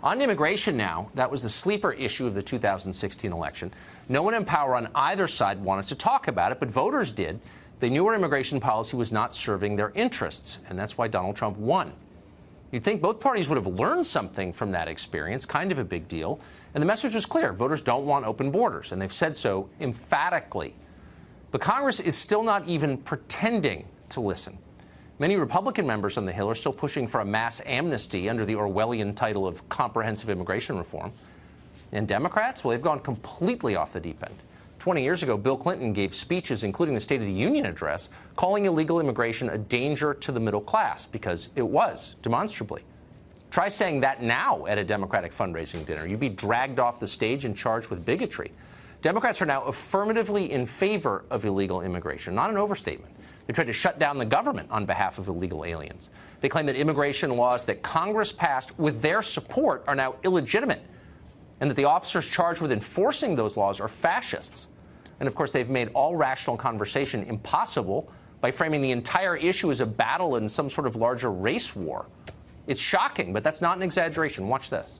On immigration now, that was the sleeper issue of the 2016 election. No one in power on either side wanted to talk about it, but voters did. They knew our immigration policy was not serving their interests, and that's why Donald Trump won. You'd think both parties would have learned something from that experience, kind of a big deal. And the message was clear. Voters don't want open borders, and they've said so emphatically. But Congress is still not even pretending to listen. Many Republican members on the Hill are still pushing for a mass amnesty under the Orwellian title of comprehensive immigration reform. And Democrats, well, they've gone completely off the deep end. 20 years ago, Bill Clinton gave speeches, including the State of the Union address, calling illegal immigration a danger to the middle class, because it was, demonstrably. Try saying that now at a Democratic fundraising dinner. You'd be dragged off the stage and charged with bigotry. Democrats are now affirmatively in favor of illegal immigration, not an overstatement. They tried to shut down the government on behalf of illegal aliens. They claim that immigration laws that Congress passed with their support are now illegitimate, and that the officers charged with enforcing those laws are fascists. And, of course, they've made all rational conversation impossible by framing the entire issue as a battle in some sort of larger race war. It's shocking, but that's not an exaggeration. Watch this.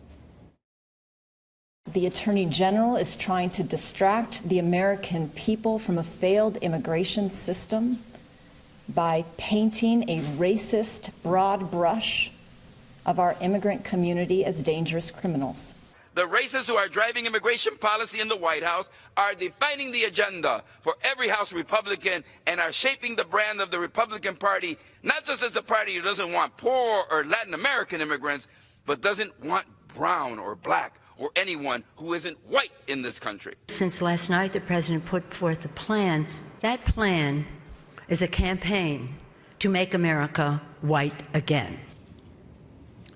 The Attorney General is trying to distract the American people from a failed immigration system by painting a racist broad brush of our immigrant community as dangerous criminals. The racists who are driving immigration policy in the White House are defining the agenda for every House Republican and are shaping the brand of the Republican Party, not just as the party who doesn't want poor or Latin American immigrants, but doesn't want brown or black or anyone who isn't white in this country. Since last night, the president put forth a plan. That plan is a campaign to make America white again.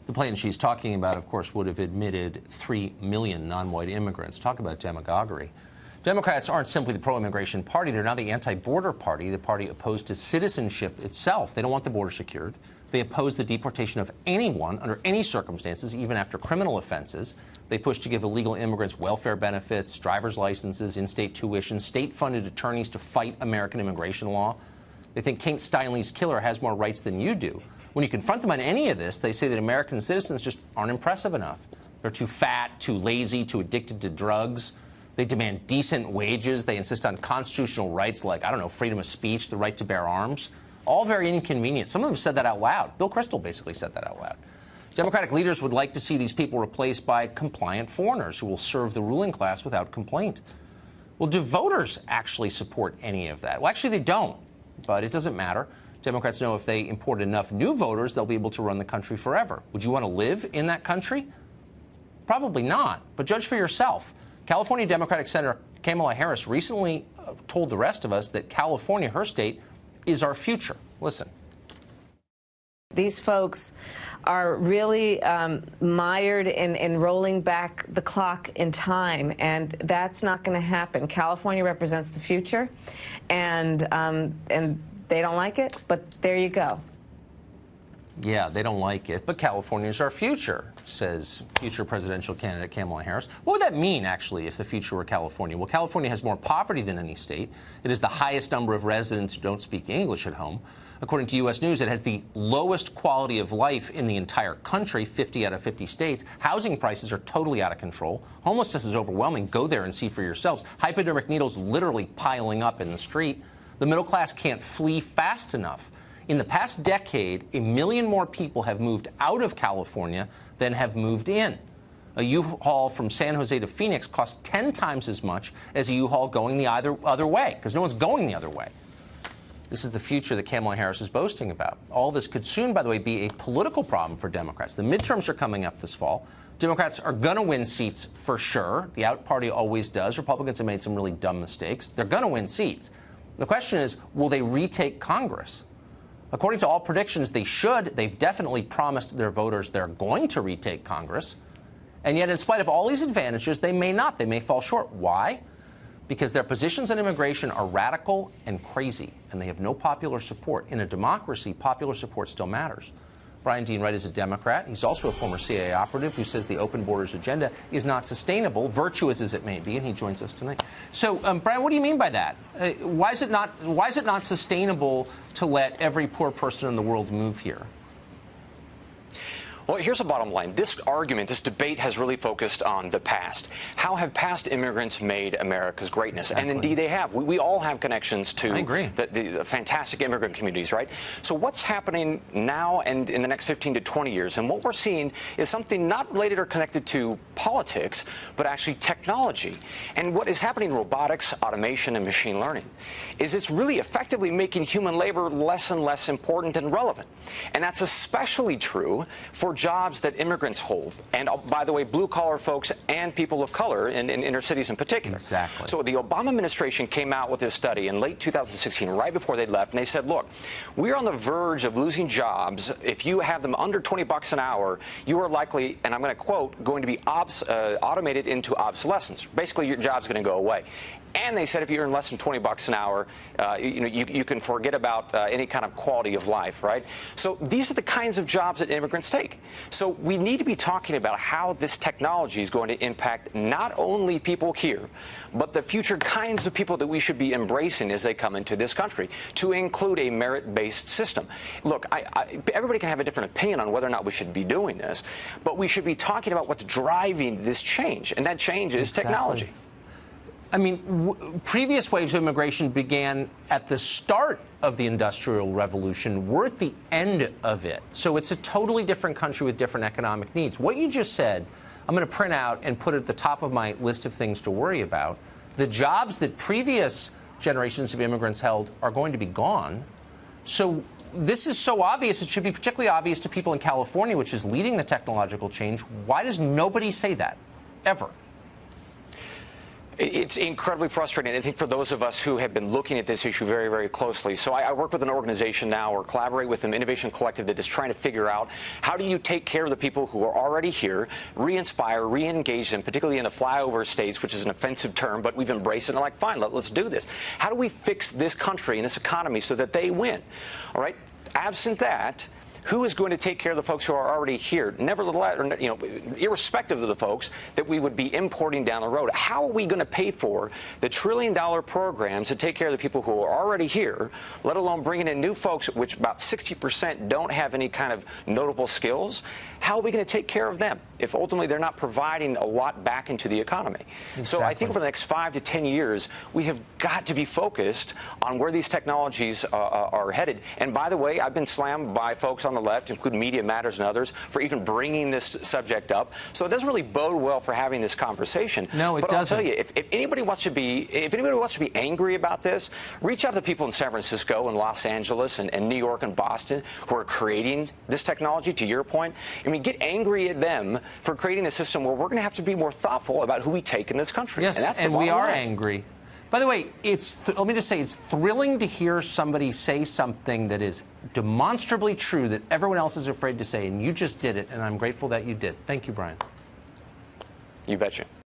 The plan she's talking about, of course, would have admitted 3 million non-white immigrants. Talk about demagoguery. Democrats aren't simply the pro-immigration party. They're now the anti-border party, the party opposed to citizenship itself. They don't want the border secured. They oppose the deportation of anyone under any circumstances, even after criminal offenses. They push to give illegal immigrants welfare benefits, driver's licenses, in-state tuition, state-funded attorneys to fight American immigration law. They think Kate Steinle's killer has more rights than you do. When you confront them on any of this, they say that American citizens just aren't impressive enough. They're too fat, too lazy, too addicted to drugs. They demand decent wages. They insist on constitutional rights like, I don't know, freedom of speech, the right to bear arms. All very inconvenient. Some of them said that out loud. Bill Kristol basically said that out loud. Democratic leaders would like to see these people replaced by compliant foreigners who will serve the ruling class without complaint. Well, do voters actually support any of that? Well, actually, they don't. But it doesn't matter. Democrats know if they import enough new voters, they'll be able to run the country forever. Would you want to live in that country? Probably not. But judge for yourself. California Democratic Senator Kamala Harris recently told the rest of us that California, her state, is our future. Listen. These folks are really mired in rolling back the clock in time, and that's not going to happen. California represents the future, and they don't like it, but there you go. Yeah, they don't like it, but California is our future, says future presidential candidate Kamala Harris. What would that mean, actually, if the future were California? Well, California has more poverty than any state. It has the highest number of residents who don't speak English at home. According to U.S. News, it has the lowest quality of life in the entire country, 50 out of 50 states. Housing prices are totally out of control. Homelessness is overwhelming. Go there and see for yourselves. Hypodermic needles literally piling up in the street. The middle class can't flee fast enough. In the past decade, 1 million more people have moved out of California than have moved in. A U-Haul from San Jose to Phoenix costs 10 times as much as a U-Haul going the other way, because no one's going the other way. This is the future that Kamala Harris is boasting about. All this could soon, by the way, be a political problem for Democrats. The midterms are coming up this fall. Democrats are going to win seats for sure. The out party always does. Republicans have made some really dumb mistakes. They're going to win seats. The question is, will they retake Congress? According to all predictions, they should. They've definitely promised their voters they're going to retake Congress. And yet, in spite of all these advantages, they may not. They may fall short. Why? Because their positions on immigration are radical and crazy, and they have no popular support. In a democracy, popular support still matters. Brian Dean Wright is a Democrat. He's also a former CIA operative who says the open borders agenda is not sustainable, virtuous as it may be, and he joins us tonight. So, Brian, what do you mean by that? Why is it not sustainable to let every poor person in the world move here? Well, here's the bottom line. This argument, this debate has really focused on the past. How have past immigrants made America's greatness? Exactly. And indeed they have. We all have connections to the fantastic immigrant communities, right? So what's happening now and in the next 15 to 20 years? And what we're seeing is something not related or connected to politics, but actually technology. And what is happening in robotics, automation, and machine learning is it's really effectively making human labor less and less important and relevant. And that's especially true for jobs that immigrants hold. And by the way, blue-collar folks and people of color in inner cities in particular. Exactly. So the Obama administration came out with this study in late 2016, right before they left, and they said, look, we're on the verge of losing jobs. If you have them under $20 an hour, you are likely, and I'm going to quote, going to be automated into obsolescence. Basically, your job's going to go away. And they said if you earn less than $20 an hour, you can forget about any kind of quality of life, right? So these are the kinds of jobs that immigrants take. So we need to be talking about how this technology is going to impact not only people here, but the future kinds of people that we should be embracing as they come into this country, to include a merit-based system. Look, everybody can have a different opinion on whether or not we should be doing this, but we should be talking about what's driving this change, and that change is technology. I mean, previous waves of immigration began at the start of the Industrial Revolution. We're at the end of it. So it's a totally different country with different economic needs. What you just said, I'm going to print out and put at the top of my list of things to worry about. The jobs that previous generations of immigrants held are going to be gone. So this is so obvious, it should be particularly obvious to people in California, which is leading the technological change. Why does nobody say that, ever? It's incredibly frustrating, I think, for those of us who have been looking at this issue very, very closely. So I work with an organization now, or collaborate with an innovation collective that is trying to figure out how do you take care of the people who are already here, re-inspire, re-engage them, particularly in the flyover states, which is an offensive term, but we've embraced it and are like, fine, let's do this. How do we fix this country and this economy so that they win? All right? Absent that, who is going to take care of the folks who are already here? Nevertheless, irrespective of the folks that we would be importing down the road, how are we going to pay for the trillion-dollar programs to take care of the people who are already here, let alone bringing in new folks, which about 60% don't have any kind of notable skills? How are we going to take care of them if ultimately they're not providing a lot back into the economy? Exactly. So I think for the next 5 to 10 years, we have got to be focused on where these technologies are headed. And by the way, I've been slammed by folks on the left, including Media Matters and others, for even bringing this subject up. So it doesn't really bode well for having this conversation. No, it doesn't. But I'll tell you, if anybody wants to be angry about this, reach out to the people in San Francisco and Los Angeles and New York and Boston who are creating this technology. To your point, I mean, get angry at them for creating a system where we're going to have to be more thoughtful about who we take in this country. Yes, and we are angry. By the way, let me just say, it's thrilling to hear somebody say something that is demonstrably true that everyone else is afraid to say, and you just did it, and I'm grateful that you did. Thank you, Brian. You betcha.